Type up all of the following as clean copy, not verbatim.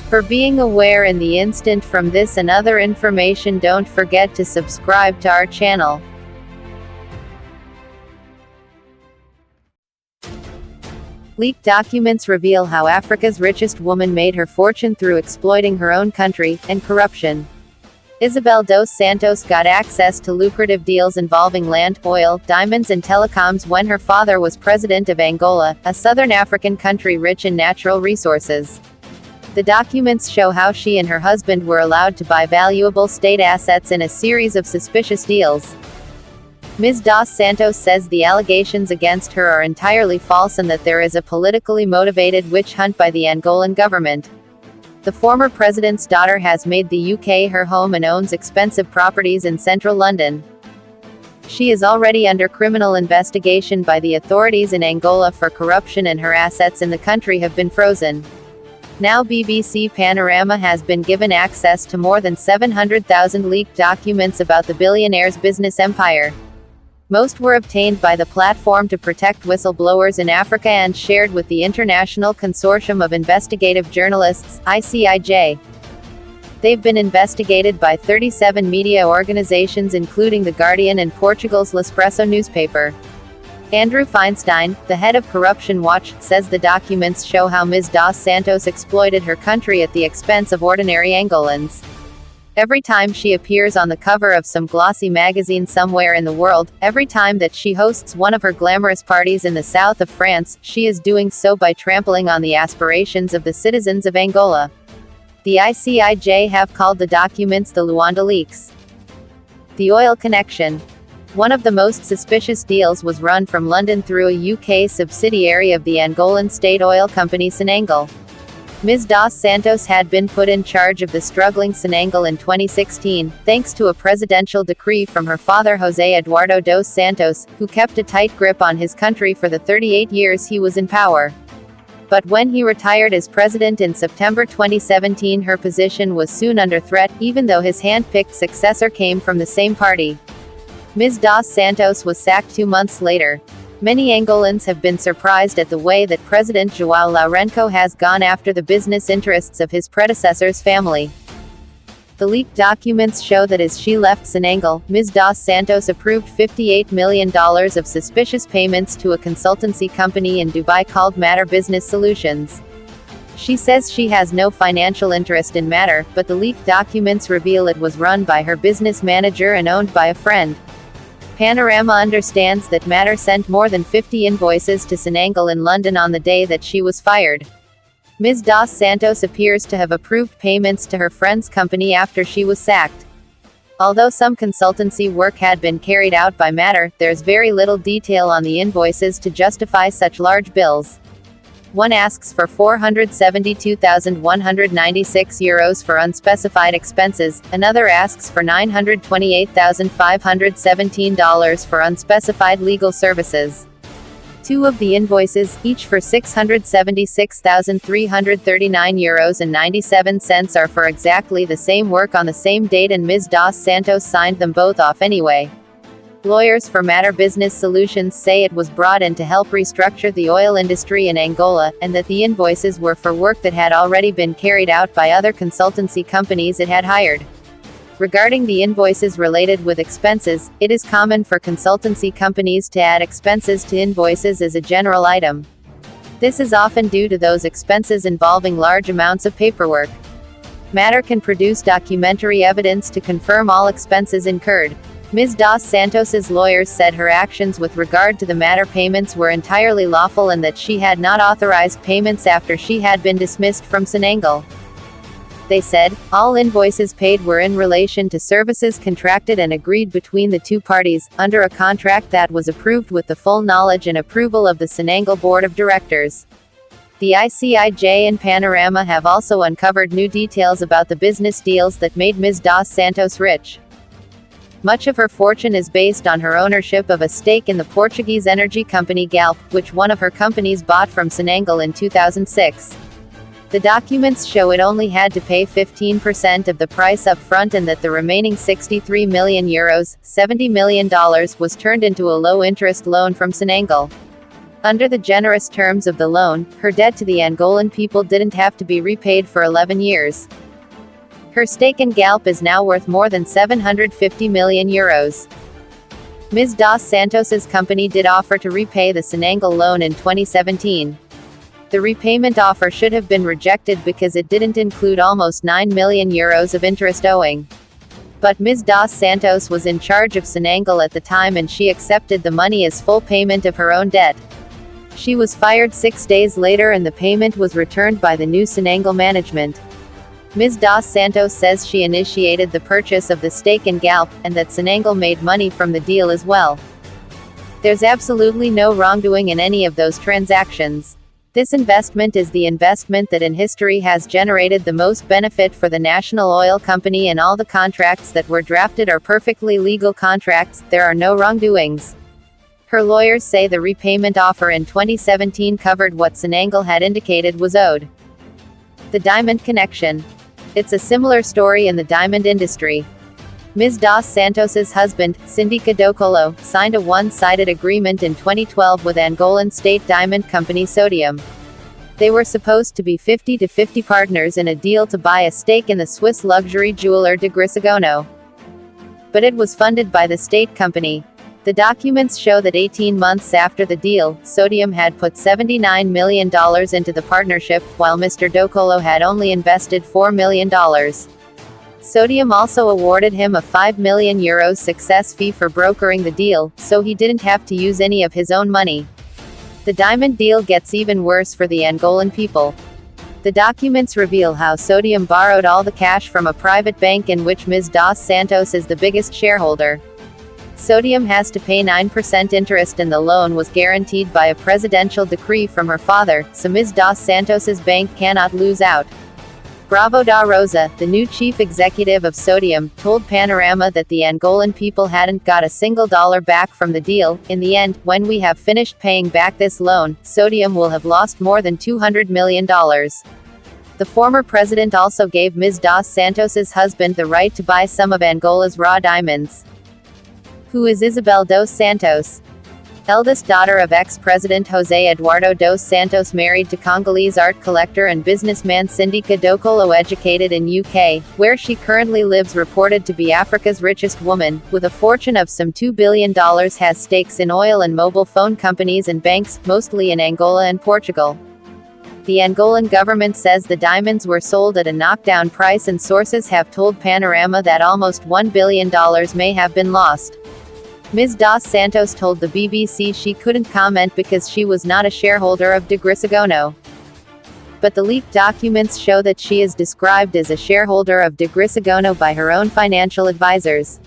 For being aware in the instant from this and other information, don't forget to subscribe to our channel. Leaked documents reveal how Africa's richest woman made her fortune through exploiting her own country, and corruption. Isabel dos Santos got access to lucrative deals involving land, oil, diamonds and telecoms when her father was president of Angola, a southern African country rich in natural resources. The documents show how she and her husband were allowed to buy valuable state assets in a series of suspicious deals. Ms. dos Santos says the allegations against her are entirely false and that there is a politically motivated witch hunt by the Angolan government. The former president's daughter has made the UK her home and owns expensive properties in central London. She is already under criminal investigation by the authorities in Angola for corruption, and her assets in the country have been frozen. Now BBC Panorama has been given access to more than 700,000 leaked documents about the billionaire's business empire. Most were obtained by the platform to protect whistleblowers in Africa and shared with the International Consortium of Investigative Journalists, ICIJ. They've been investigated by 37 media organizations including The Guardian and Portugal's L'Expresso newspaper. Andrew Feinstein, the head of Corruption Watch, says the documents show how Ms. dos Santos exploited her country at the expense of ordinary Angolans. Every time she appears on the cover of some glossy magazine somewhere in the world, every time that she hosts one of her glamorous parties in the south of France, she is doing so by trampling on the aspirations of the citizens of Angola. The ICIJ have called the documents the Luanda leaks. The oil connection. One of the most suspicious deals was run from London through a UK subsidiary of the Angolan state oil company Sonangol. Ms. dos Santos had been put in charge of the struggling Sonangol in 2016, thanks to a presidential decree from her father José Eduardo dos Santos, who kept a tight grip on his country for the 38 years he was in power. But when he retired as president in September 2017, her position was soon under threat, even though his hand-picked successor came from the same party. Ms. dos Santos was sacked 2 months later. Many Angolans have been surprised at the way that President João Lourenço has gone after the business interests of his predecessor's family. The leaked documents show that as she left Sonangol, Ms. dos Santos approved $58 million of suspicious payments to a consultancy company in Dubai called Matter Business Solutions. She says she has no financial interest in Matter, but the leaked documents reveal it was run by her business manager and owned by a friend. Panorama understands that Matter sent more than 50 invoices to Sonangol in London on the day that she was fired. Ms. dos Santos appears to have approved payments to her friend's company after she was sacked. Although some consultancy work had been carried out by Matter, there's very little detail on the invoices to justify such large bills. One asks for €472,196 for unspecified expenses, another asks for $928,517 for unspecified legal services. Two of the invoices, each for €676,339.97, are for exactly the same work on the same date, and Ms. dos Santos signed them both off anyway. Lawyers for Matter Business Solutions say it was brought in to help restructure the oil industry in Angola, and that the invoices were for work that had already been carried out by other consultancy companies it had hired. Regarding the invoices related with expenses, it is common for consultancy companies to add expenses to invoices as a general item. This is often due to those expenses involving large amounts of paperwork. Matter can produce documentary evidence to confirm all expenses incurred. Ms. dos Santos's lawyers said her actions with regard to the Matter payments were entirely lawful and that she had not authorized payments after she had been dismissed from Sonangol. They said, all invoices paid were in relation to services contracted and agreed between the two parties, under a contract that was approved with the full knowledge and approval of the Sonangol Board of Directors. The ICIJ and Panorama have also uncovered new details about the business deals that made Ms. dos Santos rich. Much of her fortune is based on her ownership of a stake in the Portuguese energy company Galp, which one of her companies bought from Sonangol in 2006. The documents show it only had to pay 15% of the price up front and that the remaining €63 million, $70 million, was turned into a low-interest loan from Sonangol. Under the generous terms of the loan, her debt to the Angolan people didn't have to be repaid for 11 years. Her stake in Galp is now worth more than €750 million. Ms. dos Santos's company did offer to repay the Senangal loan in 2017. The repayment offer should have been rejected because it didn't include almost €9 million of interest owing. But Ms. dos Santos was in charge of Senangal at the time and she accepted the money as full payment of her own debt. She was fired 6 days later and the payment was returned by the new Senangal management. Ms. dos Santos says she initiated the purchase of the stake in Galp, and that Senangal made money from the deal as well. There's absolutely no wrongdoing in any of those transactions. This investment is the investment that in history has generated the most benefit for the national oil company, and all the contracts that were drafted are perfectly legal contracts, there are no wrongdoings. Her lawyers say the repayment offer in 2017 covered what Senangal had indicated was owed. The Diamond Connection. It's a similar story in the diamond industry. Ms. dos Santos's husband, Sindica Dokolo, signed a one-sided agreement in 2012 with Angolan state diamond company Sodium. They were supposed to be 50-50 partners in a deal to buy a stake in the Swiss luxury jeweler de Grisogono. But it was funded by the state company. The documents show that 18 months after the deal, Sodium had put $79 million into the partnership, while Mr. Dokolo had only invested €4 million. Sodium also awarded him a €5 million success fee for brokering the deal, so he didn't have to use any of his own money. The diamond deal gets even worse for the Angolan people. The documents reveal how Sodium borrowed all the cash from a private bank in which Ms. dos Santos is the biggest shareholder. Sodium has to pay 9% interest and the loan was guaranteed by a presidential decree from her father, so Ms. dos Santos's bank cannot lose out. Bravo da Rosa, the new chief executive of Sodium, told Panorama that the Angolan people hadn't got a single dollar back from the deal. In the end, when we have finished paying back this loan, Sodium will have lost more than $200 million. The former president also gave Ms. dos Santos's husband the right to buy some of Angola's raw diamonds. Who is Isabel dos Santos? Eldest daughter of ex-president José Eduardo dos Santos, married to Congolese art collector and businessman Sindica Dokolo, educated in UK, where she currently lives, reported to be Africa's richest woman, with a fortune of some $2 billion, has stakes in oil and mobile phone companies and banks, mostly in Angola and Portugal. The Angolan government says the diamonds were sold at a knockdown price, and sources have told Panorama that almost $1 billion may have been lost. Ms. dos Santos told the BBC she couldn't comment because she was not a shareholder of de Grisogono. But the leaked documents show that she is described as a shareholder of de Grisogono by her own financial advisors.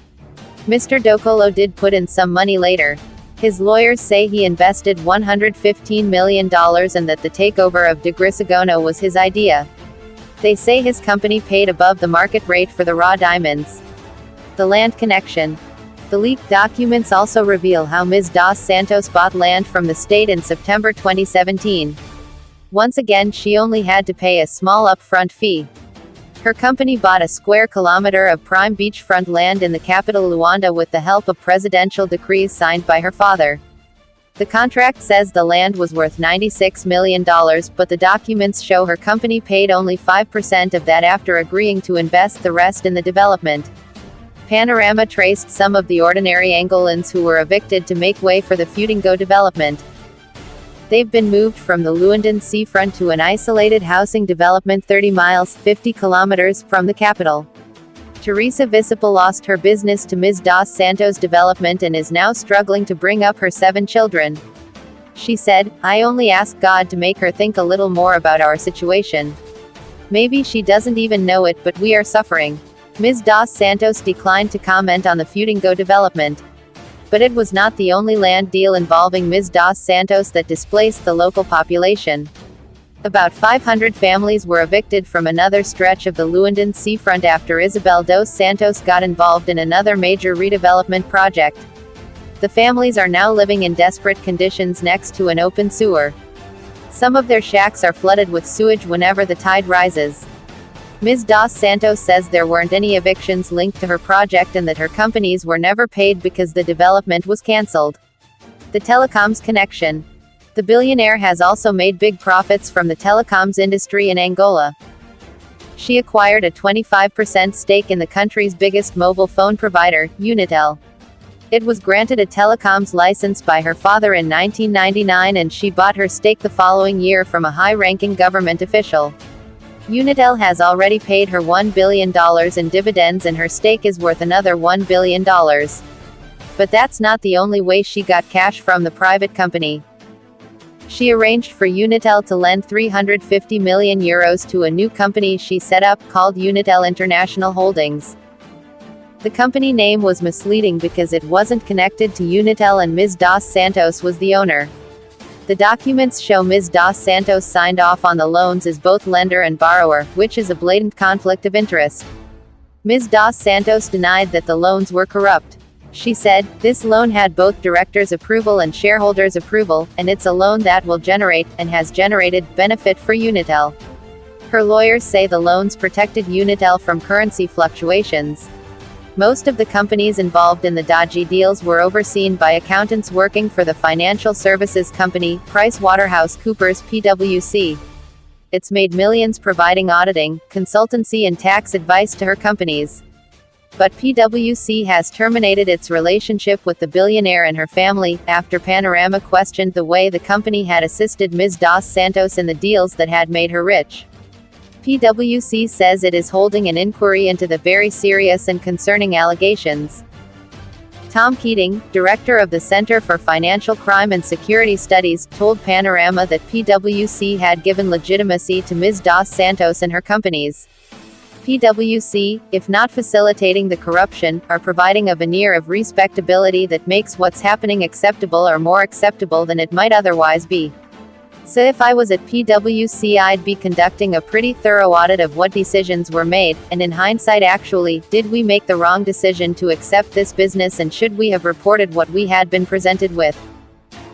Mr. Dokolo did put in some money later. His lawyers say he invested $115 million and that the takeover of de Grisogono was his idea. They say his company paid above the market rate for the raw diamonds. The Land Connection. The leaked documents also reveal how Ms. dos Santos bought land from the state in September 2017. Once again, she only had to pay a small upfront fee. Her company bought a square kilometer of prime beachfront land in the capital Luanda with the help of presidential decrees signed by her father. The contract says the land was worth $96 million, but the documents show her company paid only 5% of that after agreeing to invest the rest in the development. Panorama traced some of the ordinary Angolans who were evicted to make way for the Futingo development. They've been moved from the Luandan seafront to an isolated housing development 30 miles, 50 kilometers, from the capital. Teresa Visipal lost her business to Ms. dos Santos development and is now struggling to bring up her 7 children. She said, "I only ask God to make her think a little more about our situation. Maybe she doesn't even know it, but we are suffering." Ms. dos Santos declined to comment on the Futingo development. But it was not the only land deal involving Ms. dos Santos that displaced the local population. About 500 families were evicted from another stretch of the Luandan seafront after Isabel dos Santos got involved in another major redevelopment project. The families are now living in desperate conditions next to an open sewer. Some of their shacks are flooded with sewage whenever the tide rises. Ms. dos Santos says there weren't any evictions linked to her project and that her companies were never paid because the development was cancelled. The Telecoms Connection. The billionaire has also made big profits from the telecoms industry in Angola. She acquired a 25% stake in the country's biggest mobile phone provider, Unitel. It was granted a telecoms license by her father in 1999, and she bought her stake the following year from a high-ranking government official. Unitel has already paid her $1 billion in dividends, and her stake is worth another $1 billion. But that's not the only way she got cash from the private company. She arranged for Unitel to lend €350 million to a new company she set up, called Unitel International Holdings. The company name was misleading because it wasn't connected to Unitel, and Ms. dos Santos was the owner. The documents show Ms. dos Santos signed off on the loans as both lender and borrower, which is a blatant conflict of interest. Ms. dos Santos denied that the loans were corrupt. She said, "This loan had both directors' approval and shareholders' approval, and it's a loan that will generate, and has generated, benefit for Unitel." Her lawyers say the loans protected Unitel from currency fluctuations. Most of the companies involved in the dodgy deals were overseen by accountants working for the financial services company, PricewaterhouseCoopers PwC. It's made millions providing auditing, consultancy and tax advice to her companies. But PwC has terminated its relationship with the billionaire and her family, after Panorama questioned the way the company had assisted Ms. dos Santos in the deals that had made her rich. PwC says it is holding an inquiry into the very serious and concerning allegations. Tom Keating, director of the Center for Financial Crime and Security Studies, told Panorama that PwC had given legitimacy to Ms. dos Santos and her companies. PwC, if not facilitating the corruption, are providing a veneer of respectability that makes what's happening acceptable or more acceptable than it might otherwise be. So if I was at PwC, I'd be conducting a pretty thorough audit of what decisions were made, and in hindsight actually, did we make the wrong decision to accept this business, and should we have reported what we had been presented with?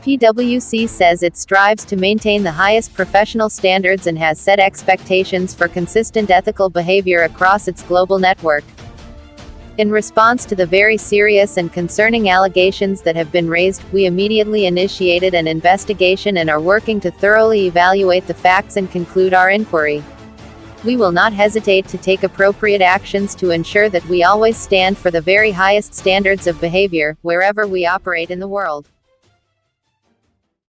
PwC says it strives to maintain the highest professional standards and has set expectations for consistent ethical behavior across its global network. In response to the very serious and concerning allegations that have been raised, we immediately initiated an investigation and are working to thoroughly evaluate the facts and conclude our inquiry. We will not hesitate to take appropriate actions to ensure that we always stand for the very highest standards of behavior, wherever we operate in the world.